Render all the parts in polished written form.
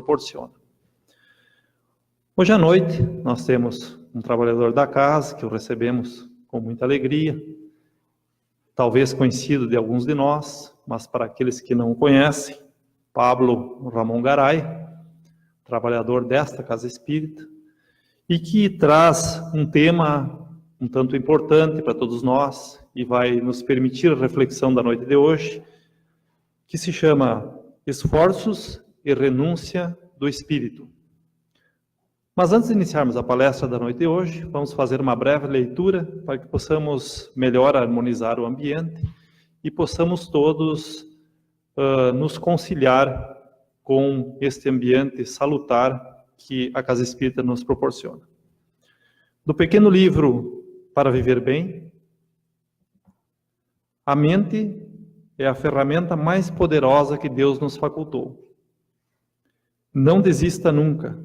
proporciona. Hoje à noite, nós temos um trabalhador da casa que o recebemos com muita alegria, talvez conhecido de alguns de nós, mas para aqueles que não o conhecem, Pablo Ramon Garay, trabalhador desta Casa Espírita, e que traz um tema um tanto importante para todos nós e vai nos permitir a reflexão da noite de hoje, que se chama Esforços e Renúncia do Espírito. Mas antes de iniciarmos a palestra da noite de hoje, vamos fazer uma breve leitura para que possamos melhor harmonizar o ambiente e possamos todos nos conciliar com este ambiente salutar que a Casa Espírita nos proporciona. Do pequeno livro Para Viver Bem, a mente é a ferramenta mais poderosa que Deus nos facultou. Não desista nunca.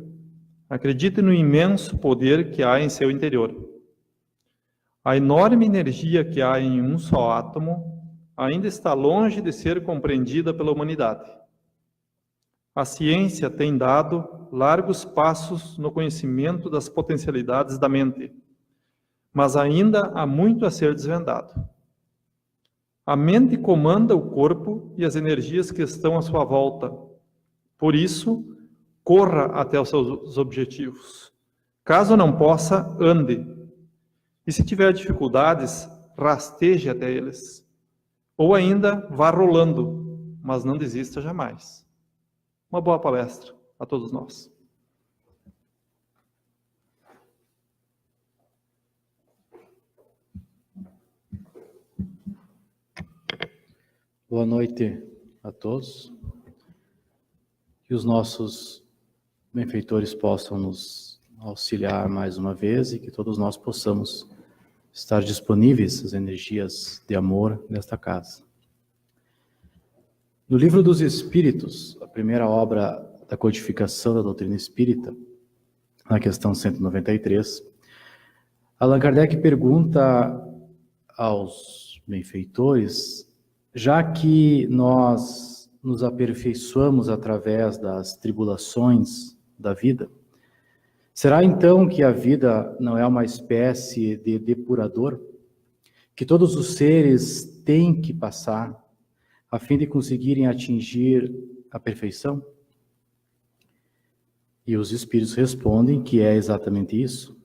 Acredite no imenso poder que há em seu interior. A enorme energia que há em um só átomo ainda está longe de ser compreendida pela humanidade. A ciência tem dado largos passos no conhecimento das potencialidades da mente, mas ainda há muito a ser desvendado. A mente comanda o corpo e as energias que estão à sua volta. Por isso, corra até os seus objetivos. Caso não possa, ande. E se tiver dificuldades, rasteje até eles. Ou ainda, vá rolando, mas não desista jamais. Uma boa palestra a todos nós. Boa noite a todos. Que os nossos benfeitores possam nos auxiliar mais uma vez e que todos nós possamos estar disponíveis às energias de amor nesta casa. No Livro dos Espíritos, a primeira obra da codificação da doutrina espírita, na questão 193, Allan Kardec pergunta aos benfeitores, já que nós nos aperfeiçoamos através das tribulações da vida, será então que a vida não é uma espécie de depurador que todos os seres têm que passar a fim de conseguirem atingir a perfeição? E os espíritos respondem que é exatamente isso.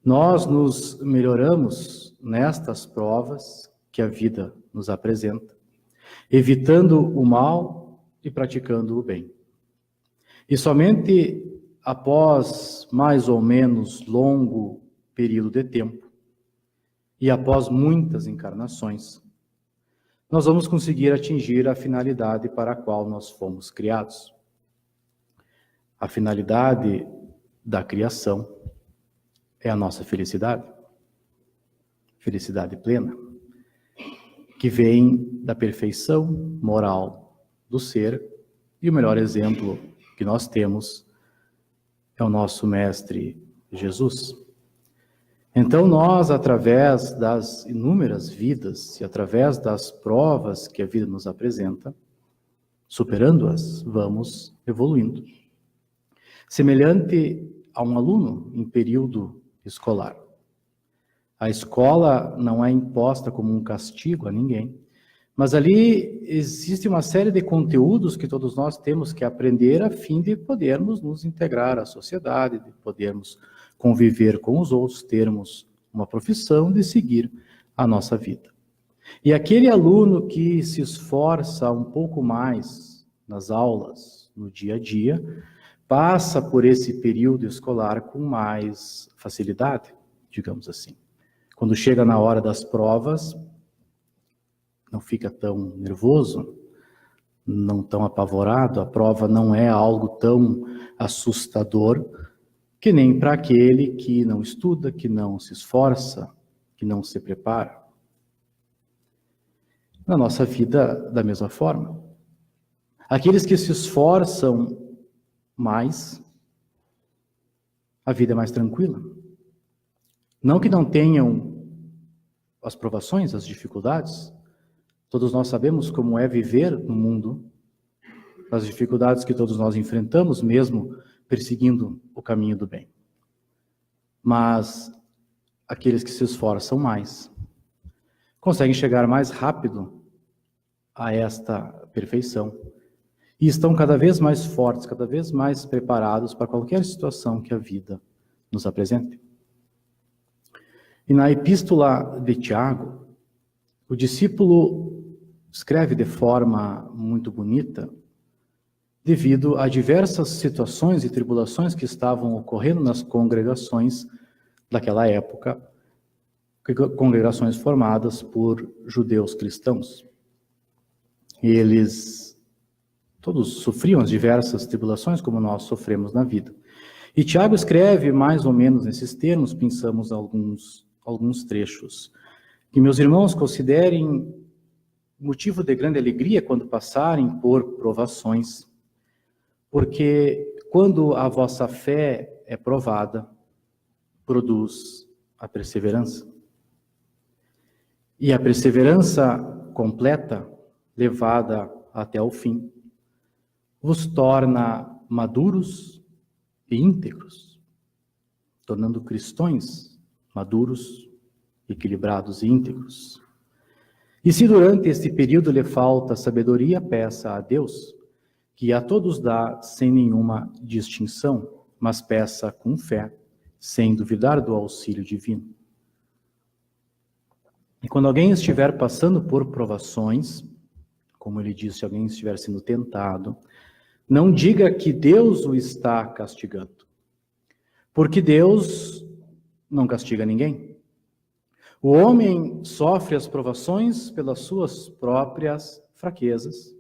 Nós nos melhoramos nestas provas que a vida nos apresenta, evitando o mal e praticando o bem. E somente após mais ou menos longo período de tempo, e após muitas encarnações, nós vamos conseguir atingir a finalidade para a qual nós fomos criados. A finalidade da criação é a nossa felicidade, felicidade plena, que vem da perfeição moral do ser, e o melhor exemplo que nós temos é o nosso Mestre Jesus. Então nós, através das inúmeras vidas e através das provas que a vida nos apresenta, superando-as, vamos evoluindo. Semelhante a um aluno em período escolar. A escola não é imposta como um castigo a ninguém, mas ali existe uma série de conteúdos que todos nós temos que aprender a fim de podermos nos integrar à sociedade, de podermos conviver com os outros, termos uma profissão, de seguir a nossa vida. E aquele aluno que se esforça um pouco mais nas aulas, no dia a dia, passa por esse período escolar com mais facilidade, digamos assim. Quando chega na hora das provas, não fica tão nervoso, não tão apavorado, a prova não é algo tão assustador que nem para aquele que não estuda, que não se esforça, que não se prepara. Na nossa vida, da mesma forma. Aqueles que se esforçam mais, a vida é mais tranquila. Não que não tenham as provações, as dificuldades. Todos nós sabemos como é viver no mundo as dificuldades que todos nós enfrentamos, mesmo perseguindo o caminho do bem. Mas aqueles que se esforçam mais conseguem chegar mais rápido a esta perfeição e estão cada vez mais fortes, cada vez mais preparados para qualquer situação que a vida nos apresente. E na epístola de Tiago, o discípulo escreve de forma muito bonita, devido a diversas situações e tribulações que estavam ocorrendo nas congregações daquela época, congregações formadas por judeus cristãos. Eles todos sofriam as diversas tribulações como nós sofremos na vida. E Tiago escreve mais ou menos nesses termos, pensamos alguns trechos, que meus irmãos considerem motivo de grande alegria quando passarem por provações, porque quando a vossa fé é provada, produz a perseverança. E a perseverança completa, levada até o fim, vos torna maduros e íntegros, tornando cristãos maduros, equilibrados e íntegros. E se durante este período lhe falta sabedoria, peça a Deus, que a todos dá sem nenhuma distinção, mas peça com fé, sem duvidar do auxílio divino. E quando alguém estiver passando por provações, como ele diz, se alguém estiver sendo tentado, não diga que Deus o está castigando, porque Deus não castiga ninguém. O homem sofre as provações pelas suas próprias fraquezas.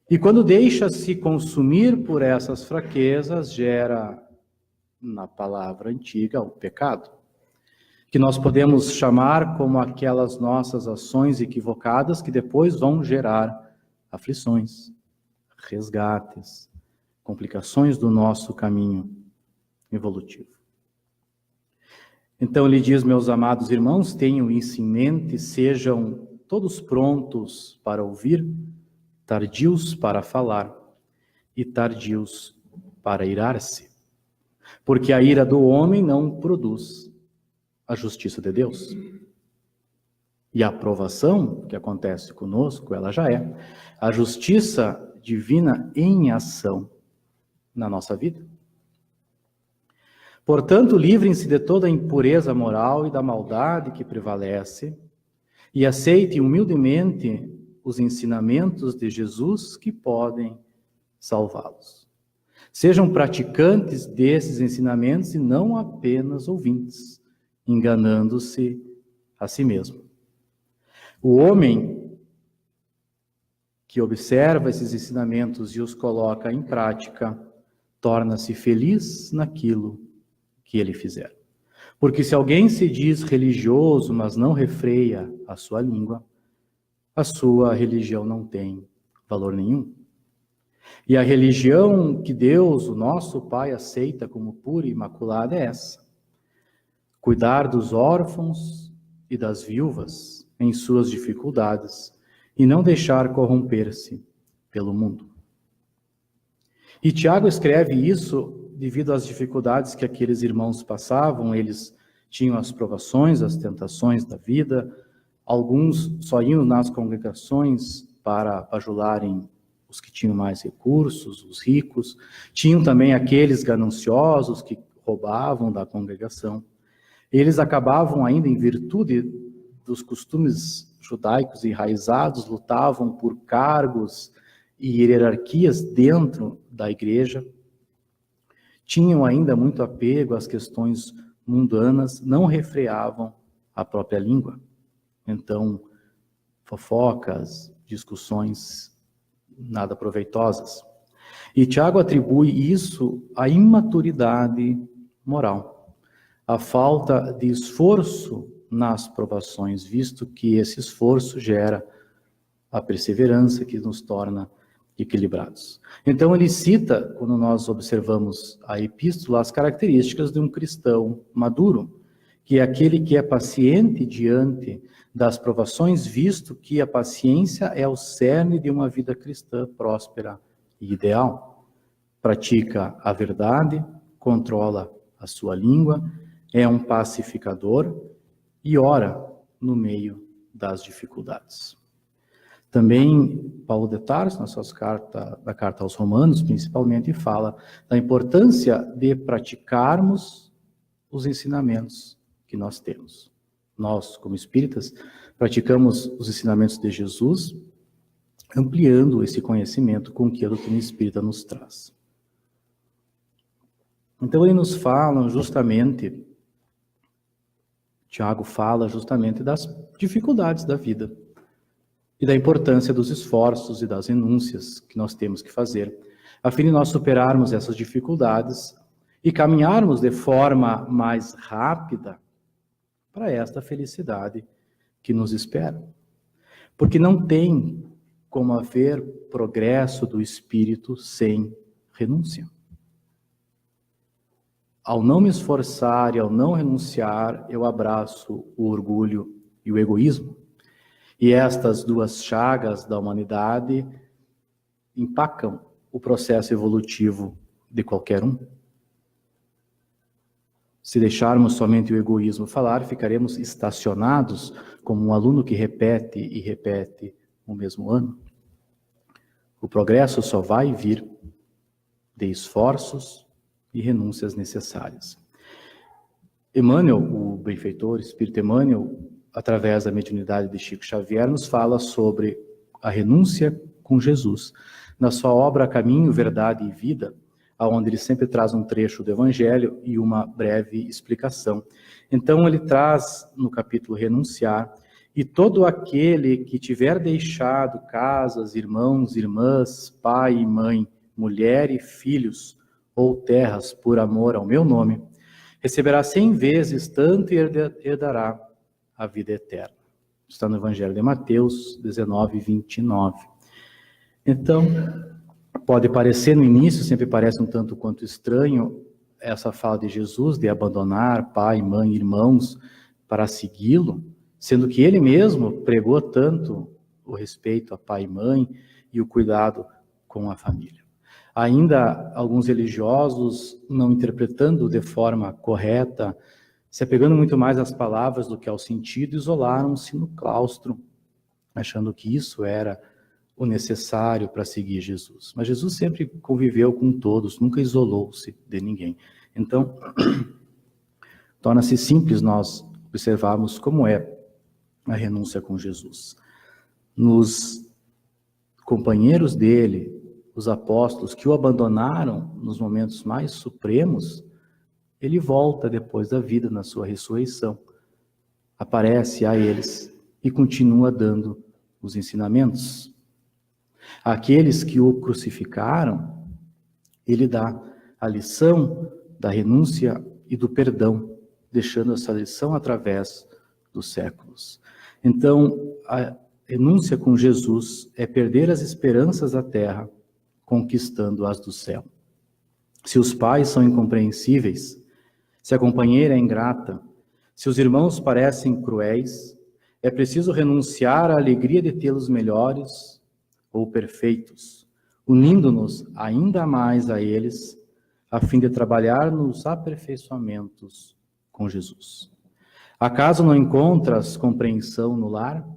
E quando deixa-se consumir por essas fraquezas, gera, na palavra antiga, o pecado, que nós podemos chamar como aquelas nossas ações equivocadas que depois vão gerar aflições, resgates, complicações do nosso caminho evolutivo. Então ele diz, meus amados irmãos, tenham isso em mente, sejam todos prontos para ouvir, tardios para falar e tardios para irar-se. Porque a ira do homem não produz a justiça de Deus. E a aprovação que acontece conosco, ela já é a justiça divina em ação na nossa vida. Portanto, livrem-se de toda a impureza moral e da maldade que prevalece e aceitem humildemente os ensinamentos de Jesus que podem salvá-los. Sejam praticantes desses ensinamentos e não apenas ouvintes, enganando-se a si mesmo. O homem que observa esses ensinamentos e os coloca em prática, torna-se feliz naquilo que ele fizer. Porque se alguém se diz religioso, mas não refreia a sua língua, a sua religião não tem valor nenhum. E a religião que Deus, o nosso Pai, aceita como pura e imaculada é essa: cuidar dos órfãos e das viúvas em suas dificuldades e não deixar corromper-se pelo mundo. E Tiago escreve isso devido às dificuldades que aqueles irmãos passavam. Eles tinham as provações, as tentações da vida. Alguns só iam nas congregações para bajularem os que tinham mais recursos, os ricos. Tinham também aqueles gananciosos que roubavam da congregação. Eles acabavam ainda, em virtude dos costumes judaicos enraizados, lutavam por cargos e hierarquias dentro da igreja. Tinham ainda muito apego às questões mundanas, não refreavam a própria língua. Então, fofocas, discussões nada proveitosas. E Tiago atribui isso à imaturidade moral, à falta de esforço nas provações, visto que esse esforço gera a perseverança que nos torna equilibrados. Então ele cita, quando nós observamos a epístola, as características de um cristão maduro, que é aquele que é paciente diante das provações, visto que a paciência é o cerne de uma vida cristã próspera e ideal. Pratica a verdade, controla a sua língua, é um pacificador e ora no meio das dificuldades. Também Paulo de Tarso, na carta aos Romanos, principalmente, fala da importância de praticarmos os ensinamentos que nós temos. Nós, como espíritas, praticamos os ensinamentos de Jesus, ampliando esse conhecimento com que a doutrina espírita nos traz. Então, ele nos fala justamente, Tiago fala justamente das dificuldades da vida e da importância dos esforços e das renúncias que nós temos que fazer, a fim de nós superarmos essas dificuldades e caminharmos de forma mais rápida para esta felicidade que nos espera. Porque não tem como haver progresso do espírito sem renúncia. Ao não me esforçar e ao não renunciar, eu abraço o orgulho e o egoísmo. E estas duas chagas da humanidade empacam o processo evolutivo de qualquer um. Se deixarmos somente o egoísmo falar, ficaremos estacionados como um aluno que repete e repete o mesmo ano. O progresso só vai vir de esforços e renúncias necessárias. Emmanuel, o benfeitor, Espírito Emmanuel, através da mediunidade de Chico Xavier, nos fala sobre a renúncia com Jesus. Na sua obra Caminho, Verdade e Vida, onde ele sempre traz um trecho do Evangelho e uma breve explicação. Então ele traz no capítulo Renunciar: e todo aquele que tiver deixado casas, irmãos, irmãs, pai e mãe, mulher e filhos, ou terras por amor ao meu nome, receberá 100 vezes tanto e herdará a vida eterna. Está no Evangelho de Mateus 19, 29. Então, pode parecer no início, sempre parece um tanto quanto estranho, essa fala de Jesus de abandonar pai, mãe, irmãos para segui-lo, sendo que ele mesmo pregou tanto o respeito a pai e mãe e o cuidado com a família. Ainda alguns religiosos, não interpretando de forma correta, se apegando muito mais às palavras do que ao sentido, isolaram-se no claustro, achando que isso era o necessário para seguir Jesus. Mas Jesus sempre conviveu com todos, nunca isolou-se de ninguém. Então, torna-se simples nós observarmos como é a renúncia com Jesus. Nos companheiros dele, os apóstolos que o abandonaram nos momentos mais supremos, ele volta depois da vida na sua ressurreição, aparece a eles e continua dando os ensinamentos. Àqueles que o crucificaram, ele dá a lição da renúncia e do perdão, deixando essa lição através dos séculos. Então, a renúncia com Jesus é perder as esperanças da terra, conquistando as do céu. Se os pais são incompreensíveis, se a companheira é ingrata, se os irmãos parecem cruéis, é preciso renunciar à alegria de tê-los melhores ou perfeitos, unindo-nos ainda mais a eles, a fim de trabalhar nos aperfeiçoamentos com Jesus. Acaso não encontras compreensão no lar?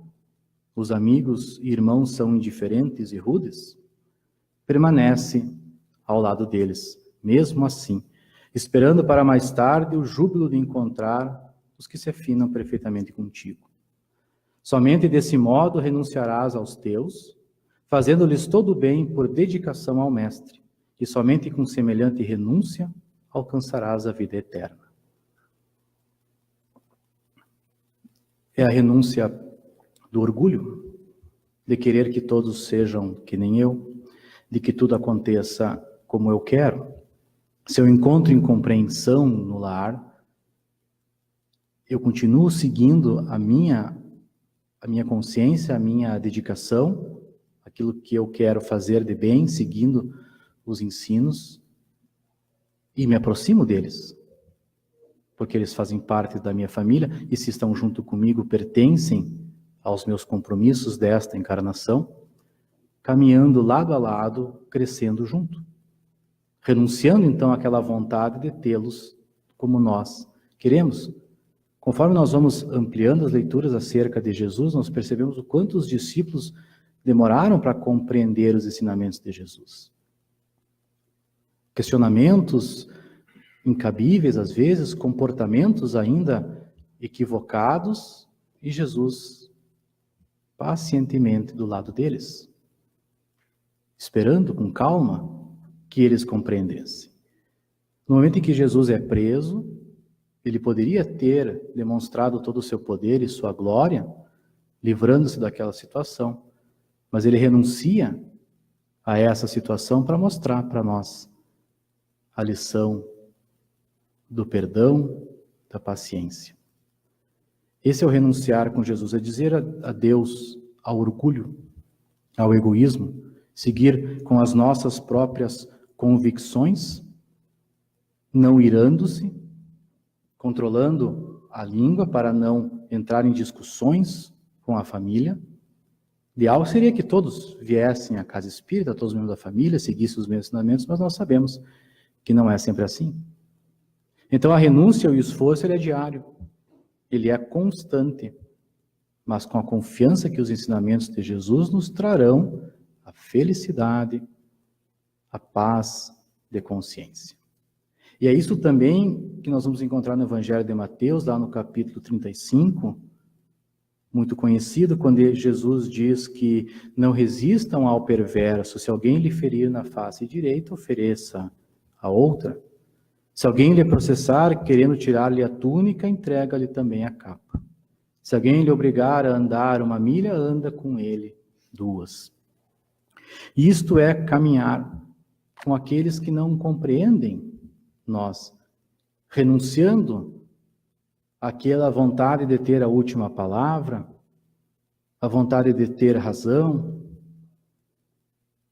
Os amigos e irmãos são indiferentes e rudes? Permanece ao lado deles, mesmo assim, esperando para mais tarde o júbilo de encontrar os que se afinam perfeitamente contigo. Somente desse modo renunciarás aos teus, fazendo-lhes todo o bem por dedicação ao Mestre, e somente com semelhante renúncia alcançarás a vida eterna. É a renúncia do orgulho, de querer que todos sejam que nem eu, de que tudo aconteça como eu quero. Se eu encontro incompreensão no lar, eu continuo seguindo a minha consciência, a minha dedicação, aquilo que eu quero fazer de bem, seguindo os ensinos, e me aproximo deles. porque eles fazem parte da minha família, e se estão junto comigo, pertencem aos meus compromissos desta encarnação, caminhando lado a lado, crescendo junto. Renunciando, então, àquela vontade de tê-los como nós queremos. Conforme nós vamos ampliando as leituras acerca de Jesus, nós percebemos o quanto os discípulos demoraram para compreender os ensinamentos de Jesus. Questionamentos incabíveis, às vezes, comportamentos ainda equivocados, e Jesus pacientemente do lado deles, esperando com calma que eles compreendessem. No momento em que Jesus é preso, ele poderia ter demonstrado todo o seu poder e sua glória, livrando-se daquela situação, mas ele renuncia a essa situação para mostrar para nós a lição do perdão, da paciência. Esse é o renunciar com Jesus, é dizer adeus ao orgulho, ao egoísmo, seguir com as nossas próprias convicções, não irando-se, controlando a língua para não entrar em discussões com a família. Ideal seria que todos viessem à casa espírita, todos os membros da família, seguissem os meus ensinamentos, mas nós sabemos que não é sempre assim. Então a renúncia e o esforço ele é diário, ele é constante, mas com a confiança que os ensinamentos de Jesus nos trarão a felicidade, a paz de consciência. E é isso também que nós vamos encontrar no Evangelho de Mateus, lá no capítulo 35, muito conhecido, quando Jesus diz que não resistam ao perverso, se alguém lhe ferir na face direita, ofereça a outra. Se alguém lhe processar, querendo tirar-lhe a túnica, entrega-lhe também a capa. Se alguém lhe obrigar a andar 1 milha, anda com ele 2. Isto é caminhar com aqueles que não compreendem nós, renunciando àquela vontade de ter a última palavra, a vontade de ter razão,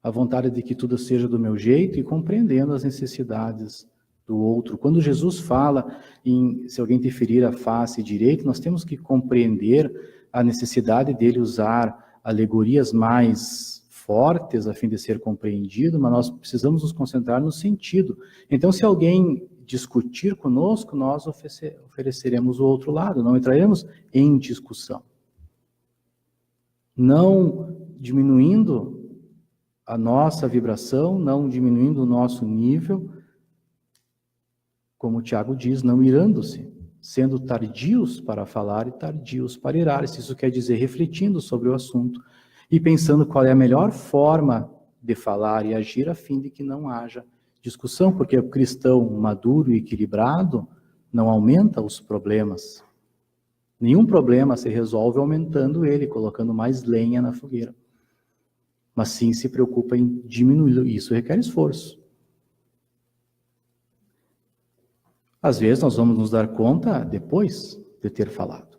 a vontade de que tudo seja do meu jeito e compreendendo as necessidades do outro. Quando Jesus fala em se alguém te ferir a face direita, nós temos que compreender a necessidade dele usar alegorias mais fortes a fim de ser compreendido, mas nós precisamos nos concentrar no sentido. Então, se alguém discutir conosco, nós ofereceremos o outro lado, não entraremos em discussão. Não diminuindo a nossa vibração, não diminuindo o nosso nível, como o Tiago diz, não irando-se, sendo tardios para falar e tardios para irar-se. Isso quer dizer refletindo sobre o assunto e pensando qual é a melhor forma de falar e agir a fim de que não haja discussão, porque o cristão maduro e equilibrado não aumenta os problemas. Nenhum problema se resolve aumentando ele, colocando mais lenha na fogueira. Mas sim se preocupa em diminuí-lo. Isso requer esforço. Às vezes nós vamos nos dar conta depois de ter falado,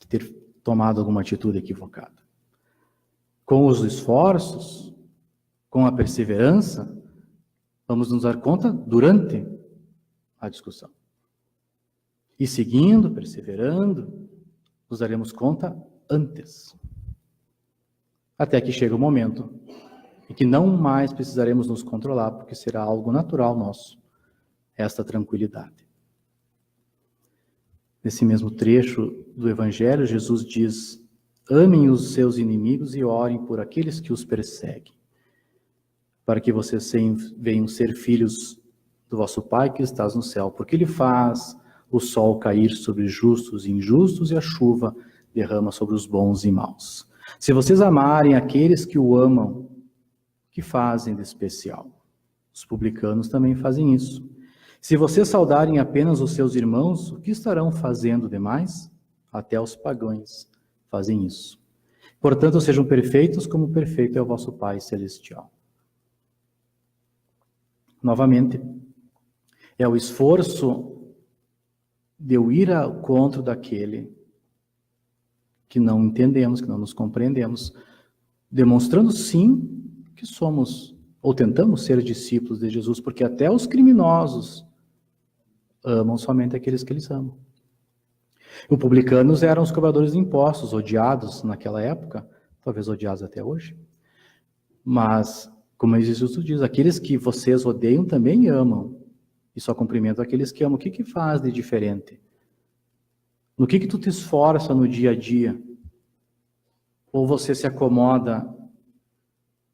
de ter tomado alguma atitude equivocada. Com os esforços, com a perseverança, vamos nos dar conta durante a discussão. E seguindo, perseverando, nos daremos conta antes. Até que chega o momento em que não mais precisaremos nos controlar, porque será algo natural nosso, esta tranquilidade. Nesse mesmo trecho do Evangelho, Jesus diz: amem os seus inimigos e orem por aqueles que os perseguem, para que vocês venham ser filhos do vosso Pai que estás no céu, porque Ele faz o sol cair sobre justos e injustos e a chuva derrama sobre os bons e maus. Se vocês amarem aqueles que o amam, o que fazem de especial? Os publicanos também fazem isso. Se vocês saudarem apenas os seus irmãos, o que estarão fazendo demais? Até os pagãos fazem isso. Portanto, sejam perfeitos como perfeito é o vosso Pai Celestial. Novamente, é o esforço de eu ir ao encontro daquele que não entendemos, que não nos compreendemos, demonstrando sim que somos, ou tentamos ser discípulos de Jesus, porque até os criminosos amam somente aqueles que eles amam. Os publicanos eram os cobradores de impostos, odiados naquela época, talvez odiados até hoje. Mas, como Jesus diz, aqueles que vocês odeiam também amam. E só cumprimentam aqueles que amam. O que faz de diferente? No que tu te esforça no dia a dia? Ou você se acomoda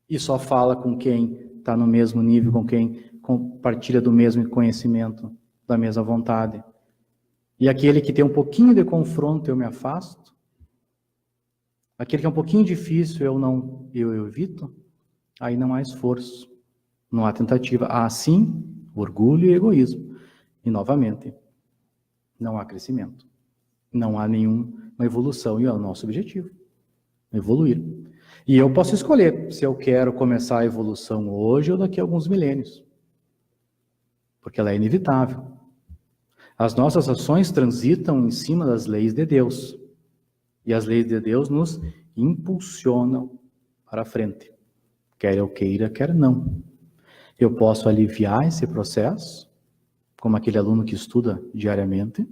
e só fala com quem está no mesmo nível, com quem compartilha do mesmo conhecimento, da mesma vontade? E aquele que tem um pouquinho de confronto, eu me afasto? Aquele que é um pouquinho difícil, eu evito? Aí não há esforço, não há tentativa. Há sim orgulho e egoísmo. E novamente, não há crescimento. Não há nenhuma evolução. E é o nosso objetivo, evoluir. E eu posso escolher se eu quero começar a evolução hoje ou daqui a alguns milênios. Porque ela é inevitável. As nossas ações transitam em cima das leis de Deus. E as leis de Deus nos impulsionam para a frente. Quer eu queira, quer não. Eu posso aliviar esse processo, como aquele aluno que estuda diariamente,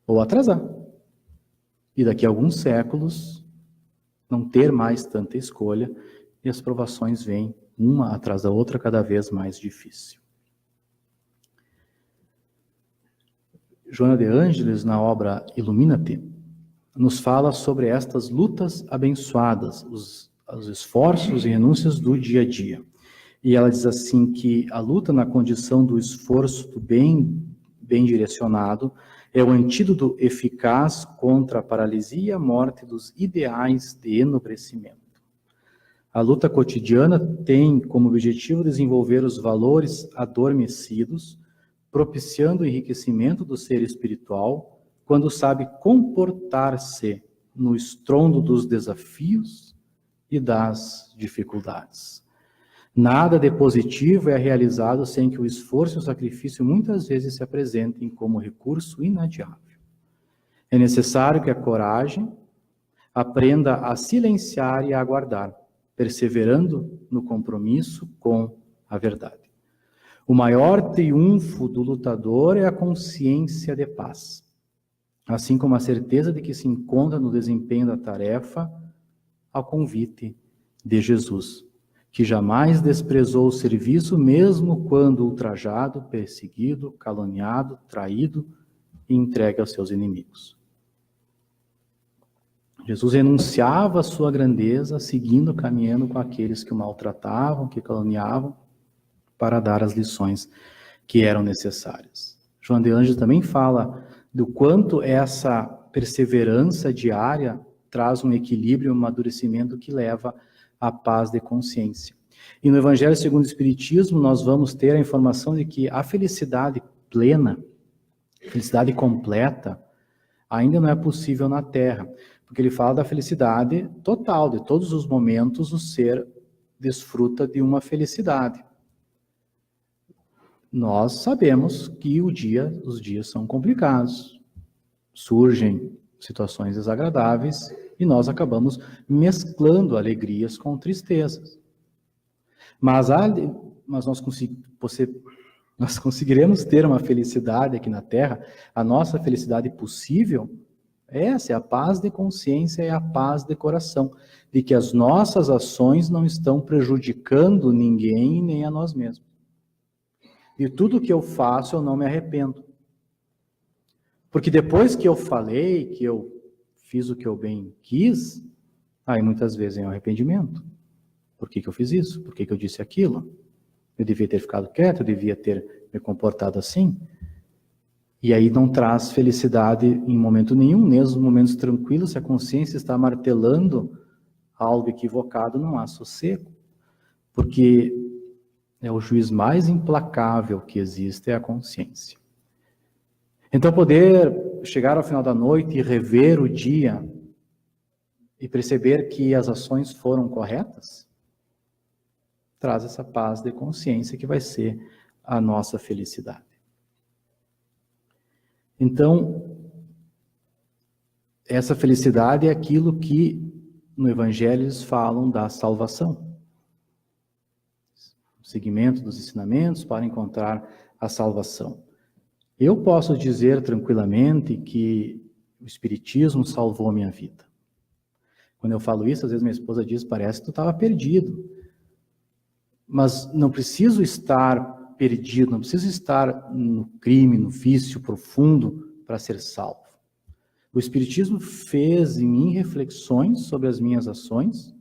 ou atrasar. E daqui a alguns séculos, não ter mais tanta escolha, e as provações vêm, uma atrás da outra, cada vez mais difícil. Joana de Ângeles, na obra Ilumina-te, nos fala sobre estas lutas abençoadas, os esforços e renúncias do dia a dia. E ela diz assim que a luta na condição do esforço do bem direcionado é o antídoto eficaz contra a paralisia e a morte dos ideais de enobrecimento. A luta cotidiana tem como objetivo desenvolver os valores adormecidos, propiciando o enriquecimento do ser espiritual, quando sabe comportar-se no estrondo dos desafios e das dificuldades. Nada de positivo é realizado sem que o esforço e o sacrifício muitas vezes se apresentem como recurso inadiável. É necessário que a coragem aprenda a silenciar e a aguardar, perseverando no compromisso com a verdade. O maior triunfo do lutador é a consciência de paz, assim como a certeza de que se encontra no desempenho da tarefa ao convite de Jesus, que jamais desprezou o serviço, mesmo quando ultrajado, perseguido, caluniado, traído e entregue aos seus inimigos. Jesus renunciava à sua grandeza, seguindo, caminhando com aqueles que o maltratavam, que caluniavam, para dar as lições que eram necessárias. Joana de Ângeles também fala do quanto essa perseverança diária traz um equilíbrio e um amadurecimento que leva à paz de consciência. E no Evangelho segundo o Espiritismo, nós vamos ter a informação de que a felicidade plena, a felicidade completa, ainda não é possível na Terra, porque ele fala da felicidade total, de todos os momentos o ser desfruta de uma felicidade. Nós sabemos que os dias são complicados, surgem situações desagradáveis e nós acabamos mesclando alegrias com tristezas. Mas nós conseguiremos ter uma felicidade aqui na Terra, a nossa felicidade possível, essa é a paz de consciência, é a paz de coração, de que as nossas ações não estão prejudicando ninguém nem a nós mesmos. E tudo que eu faço, eu não me arrependo. Porque depois que eu falei, que eu fiz o que eu bem quis, aí muitas vezes vem o arrependimento. Por que eu fiz isso? Por que eu disse aquilo? Eu devia ter ficado quieto, eu devia ter me comportado assim. E aí não traz felicidade em momento nenhum, mesmo nos momentos tranquilos, se a consciência está martelando algo equivocado, não há sossego. Porque é o juiz mais implacável que existe, é a consciência. Então poder chegar ao final da noite e rever o dia e perceber que as ações foram corretas, traz essa paz de consciência que vai ser a nossa felicidade. Então, essa felicidade é aquilo que no Evangelho eles falam da salvação. O seguimento dos ensinamentos para encontrar a salvação. Eu posso dizer tranquilamente que o Espiritismo salvou a minha vida. Quando eu falo isso, às vezes minha esposa diz, parece que tu estava perdido. Mas não preciso estar perdido, não preciso estar no crime, no vício profundo para ser salvo. O Espiritismo fez em mim reflexões sobre as minhas ações,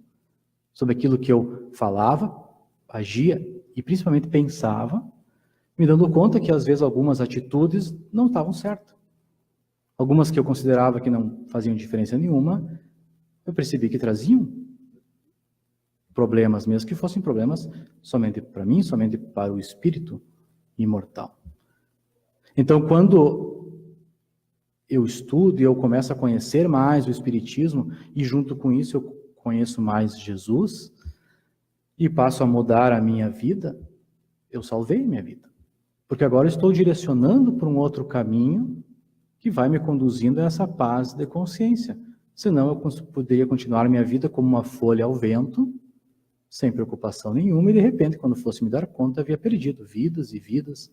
sobre aquilo que eu falava, agia e principalmente pensava, me dando conta que às vezes algumas atitudes não estavam certas. Algumas que eu considerava que não faziam diferença nenhuma, eu percebi que traziam problemas, mesmo que fossem problemas somente para mim, somente para o espírito imortal. Então, quando eu estudo e eu começo a conhecer mais o Espiritismo, e junto com isso eu conheço mais Jesus, e passo a mudar a minha vida, eu salvei minha vida. Porque agora eu estou direcionando para um outro caminho que vai me conduzindo a essa paz de consciência. Senão eu poderia continuar minha vida como uma folha ao vento, sem preocupação nenhuma, e de repente, quando fosse me dar conta, havia perdido vidas e vidas,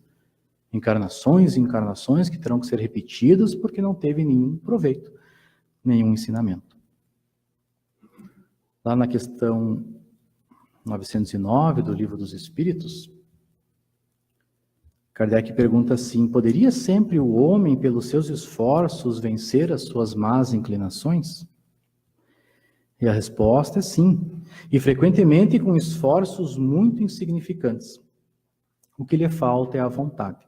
encarnações e encarnações que terão que ser repetidas porque não teve nenhum proveito, nenhum ensinamento. Lá na questão 909 do Livro dos Espíritos, Kardec pergunta assim: poderia sempre o homem, pelos seus esforços, vencer as suas más inclinações? E a resposta é sim, e frequentemente com esforços muito insignificantes. O que lhe falta é a vontade.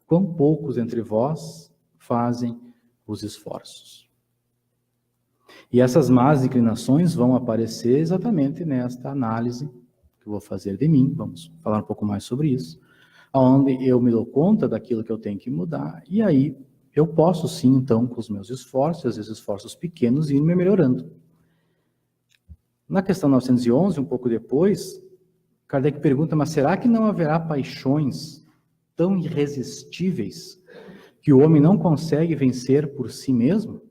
Quão poucos entre vós fazem os esforços? E essas más inclinações vão aparecer exatamente nesta análise que eu vou fazer de mim, vamos falar um pouco mais sobre isso, onde eu me dou conta daquilo que eu tenho que mudar, e aí eu posso sim, então, com os meus esforços, às vezes esforços pequenos, ir me melhorando. Na questão 911, um pouco depois, Kardec pergunta, mas será que não haverá paixões tão irresistíveis que o homem não consegue vencer por si mesmo?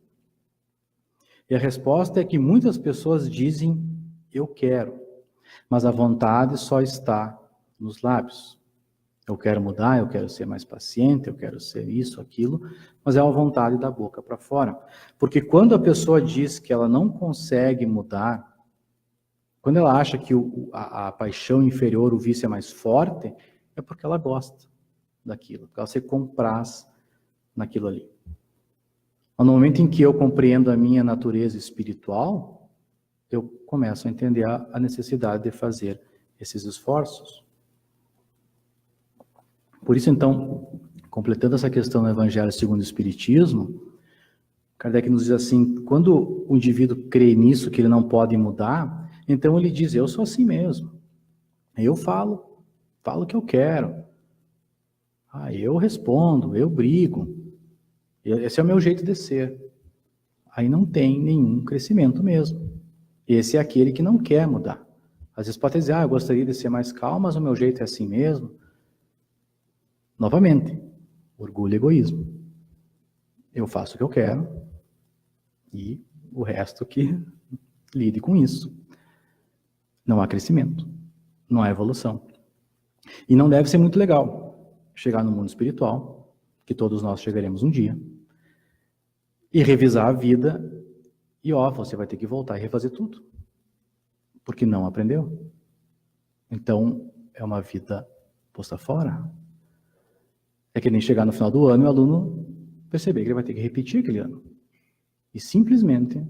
E a resposta é que muitas pessoas dizem, eu quero, mas a vontade só está nos lábios. Eu quero mudar, eu quero ser mais paciente, eu quero ser isso, aquilo, mas é uma vontade da boca para fora. Porque quando a pessoa diz que ela não consegue mudar, quando ela acha que a paixão inferior, o vício é mais forte, é porque ela gosta daquilo, porque ela se compraz naquilo ali. No momento em que eu compreendo a minha natureza espiritual, eu começo a entender a necessidade de fazer esses esforços. Por isso, então, completando essa questão do Evangelho segundo o Espiritismo, Kardec nos diz assim, quando o indivíduo crê nisso, que ele não pode mudar, então ele diz, eu sou assim mesmo. Eu falo o que eu quero. Eu respondo, eu brigo. Esse é o meu jeito de ser. Aí não tem nenhum crescimento mesmo. Esse é aquele que não quer mudar. Às vezes pode dizer, eu gostaria de ser mais calmo, mas o meu jeito é assim mesmo. Novamente, orgulho e egoísmo. Eu faço o que eu quero e o resto que lide com isso. Não há crescimento, não há evolução. E não deve ser muito legal chegar no mundo espiritual, que todos nós chegaremos um dia, e revisar a vida e você vai ter que voltar e refazer tudo, porque não aprendeu. Então, é uma vida posta fora. É que nem chegar no final do ano e o aluno perceber que ele vai ter que repetir aquele ano. E simplesmente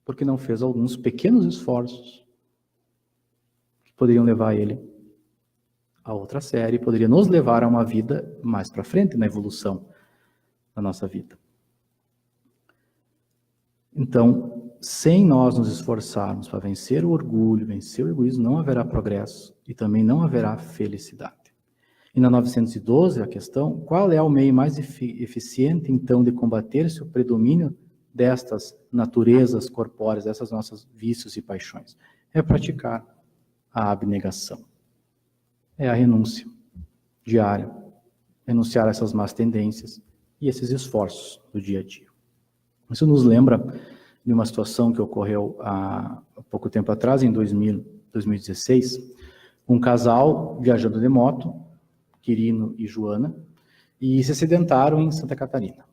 porque não fez alguns pequenos esforços que poderiam levar ele a outra série, poderia nos levar a uma vida mais para frente na evolução da nossa vida. Então, sem nós nos esforçarmos para vencer o orgulho, vencer o egoísmo, não haverá progresso e também não haverá felicidade. E na 912, a questão, qual é o meio mais eficiente, então, de combater-se o predomínio destas naturezas corpóreas, dessas nossas vícios e paixões? É praticar a abnegação. É a renúncia diária, renunciar a essas más tendências e esses esforços do dia a dia. Isso nos lembra de uma situação que ocorreu há pouco tempo atrás, em 2016, um casal viajando de moto, Quirino e Joana, e se acidentaram em Santa Catarina.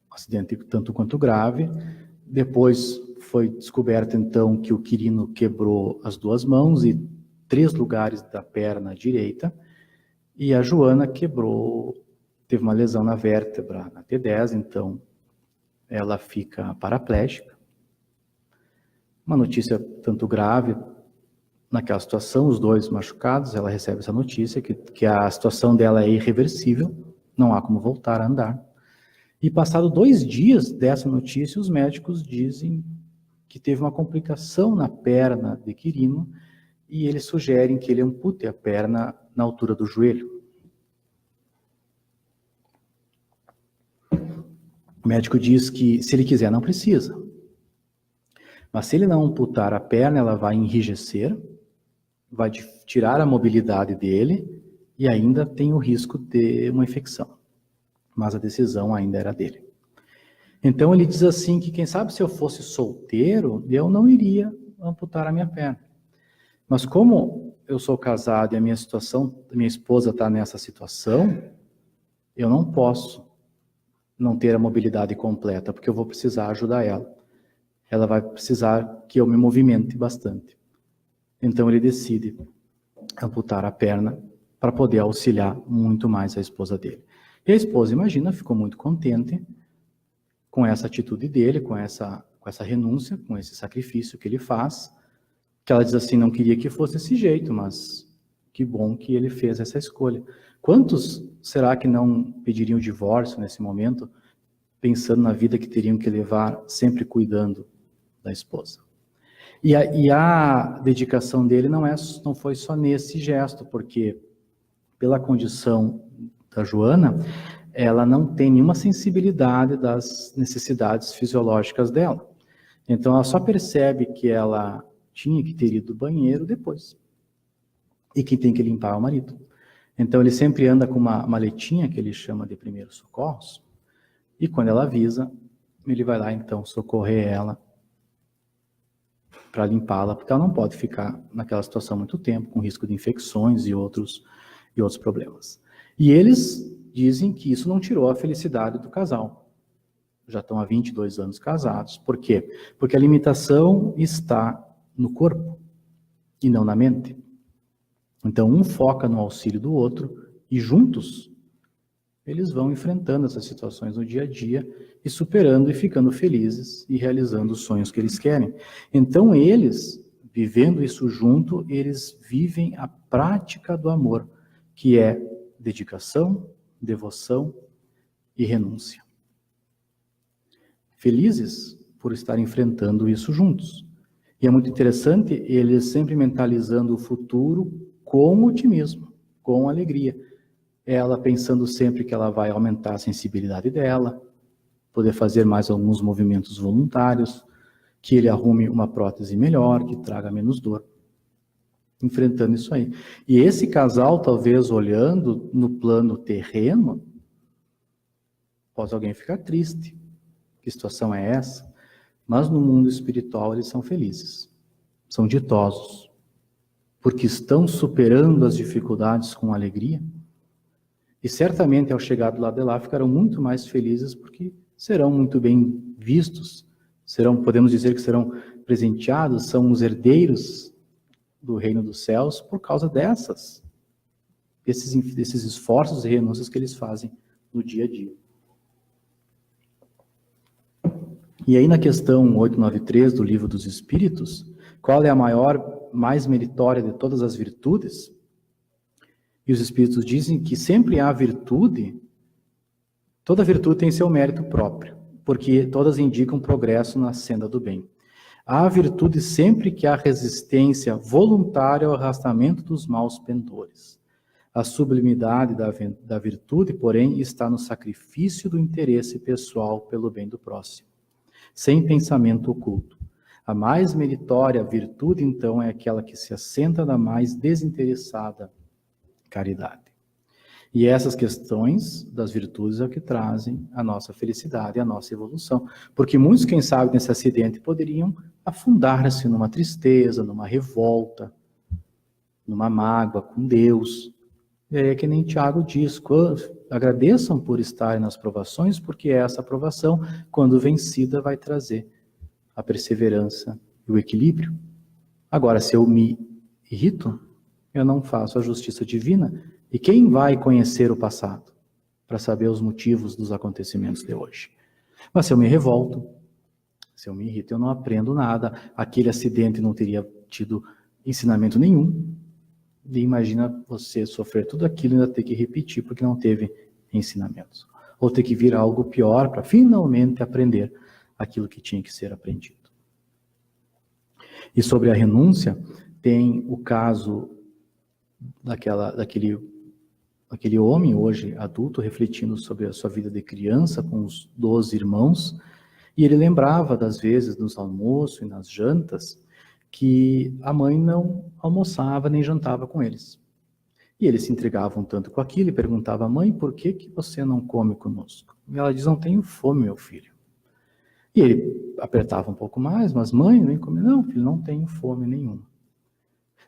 Um acidente tanto quanto grave. Depois foi descoberto, então, que o Quirino quebrou as 2 mãos e 3 lugares da perna direita, e a Joana teve uma lesão na vértebra, na T10, então ela fica paraplégica. Uma notícia tanto grave naquela situação, os 2 machucados, ela recebe essa notícia que a situação dela é irreversível, não há como voltar a andar. E passado 2 dias dessa notícia, os médicos dizem que teve uma complicação na perna de Quirino e eles sugerem que ele ampute a perna na altura do joelho. O médico diz que se ele quiser não precisa. Mas se ele não amputar a perna, ela vai enrijecer, vai tirar a mobilidade dele e ainda tem o risco de uma infecção. Mas a decisão ainda era dele. Então ele diz assim que quem sabe se eu fosse solteiro, eu não iria amputar a minha perna. Mas como eu sou casado e a minha esposa está nessa situação, eu não posso não ter a mobilidade completa, porque eu vou precisar ajudar ela. Ela vai precisar que eu me movimente bastante. Então ele decide amputar a perna para poder auxiliar muito mais a esposa dele. E a esposa, imagina, ficou muito contente com essa atitude dele, com essa renúncia, com esse sacrifício que ele faz, que ela diz assim, não queria que fosse desse jeito, mas que bom que ele fez essa escolha. Quantos será que não pediriam o divórcio nesse momento, pensando na vida que teriam que levar, sempre cuidando da esposa? E a dedicação dele não foi só nesse gesto, porque pela condição da Joana, ela não tem nenhuma sensibilidade das necessidades fisiológicas dela. Então ela só percebe que ela tinha que ter ido ao banheiro depois. E quem tem que limpar é o marido. Então ele sempre anda com uma maletinha que ele chama de primeiros socorros, e quando ela avisa, ele vai lá então socorrer ela para limpá-la, porque ela não pode ficar naquela situação muito tempo, com risco de infecções e outros problemas. E eles dizem que isso não tirou a felicidade do casal. Já estão há 22 anos casados. Por quê? Porque a limitação está no corpo e não na mente. Então um foca no auxílio do outro e juntos eles vão enfrentando essas situações no dia a dia e superando e ficando felizes e realizando os sonhos que eles querem. Então eles, vivendo isso junto, eles vivem a prática do amor, que é dedicação, devoção e renúncia. Felizes por estar enfrentando isso juntos. E é muito interessante eles sempre mentalizando o futuro com otimismo, com alegria. Ela pensando sempre que ela vai aumentar a sensibilidade dela, poder fazer mais alguns movimentos voluntários, que ele arrume uma prótese melhor, que traga menos dor. Enfrentando isso aí. E esse casal, talvez olhando no plano terreno, pode alguém ficar triste. Que situação é essa? Mas no mundo espiritual eles são felizes. São ditosos. Porque estão superando as dificuldades com alegria. E certamente ao chegar do lado de lá ficarão muito mais felizes porque serão muito bem vistos. Podemos dizer que serão presenteados, são os herdeiros do reino dos céus por causa desses esforços e renúncias que eles fazem no dia a dia. E aí na questão 893 do Livro dos Espíritos, qual é a mais meritória de todas as virtudes? E os Espíritos dizem que sempre há virtude, toda virtude tem seu mérito próprio, porque todas indicam progresso na senda do bem. Há virtude sempre que há resistência voluntária ao arrastamento dos maus pendores. A sublimidade da virtude, porém, está no sacrifício do interesse pessoal pelo bem do próximo, sem pensamento oculto. A mais meritória virtude, então, é aquela que se assenta na mais desinteressada caridade. E essas questões das virtudes é o que trazem a nossa felicidade e a nossa evolução. Porque muitos, quem sabe, nesse acidente poderiam afundar-se numa tristeza, numa revolta, numa mágoa com Deus. E aí é que nem Tiago diz, agradeçam por estarem nas provações, porque essa provação, quando vencida, vai trazer a perseverança e o equilíbrio. Agora, se eu me irrito, eu não faço a justiça divina. E quem vai conhecer o passado para saber os motivos dos acontecimentos de hoje? Mas se eu me revolto, se eu me irrito, eu não aprendo nada. Aquele acidente não teria tido ensinamento nenhum. E imagina você sofrer tudo aquilo e ainda ter que repetir porque não teve ensinamentos. Ou ter que vir algo pior para finalmente aprender aquilo que tinha que ser aprendido. E sobre a renúncia, tem o caso daquele homem, hoje adulto, refletindo sobre a sua vida de criança com os 12 irmãos, e ele lembrava das vezes nos almoços e nas jantas que a mãe não almoçava nem jantava com eles. E eles se intrigavam tanto com aquilo e perguntavam: mãe, por que você não come conosco? E ela diz: não tenho fome, meu filho. E ele apertava um pouco mais: mas mãe, nem come. Não, filho, não tenho fome nenhuma.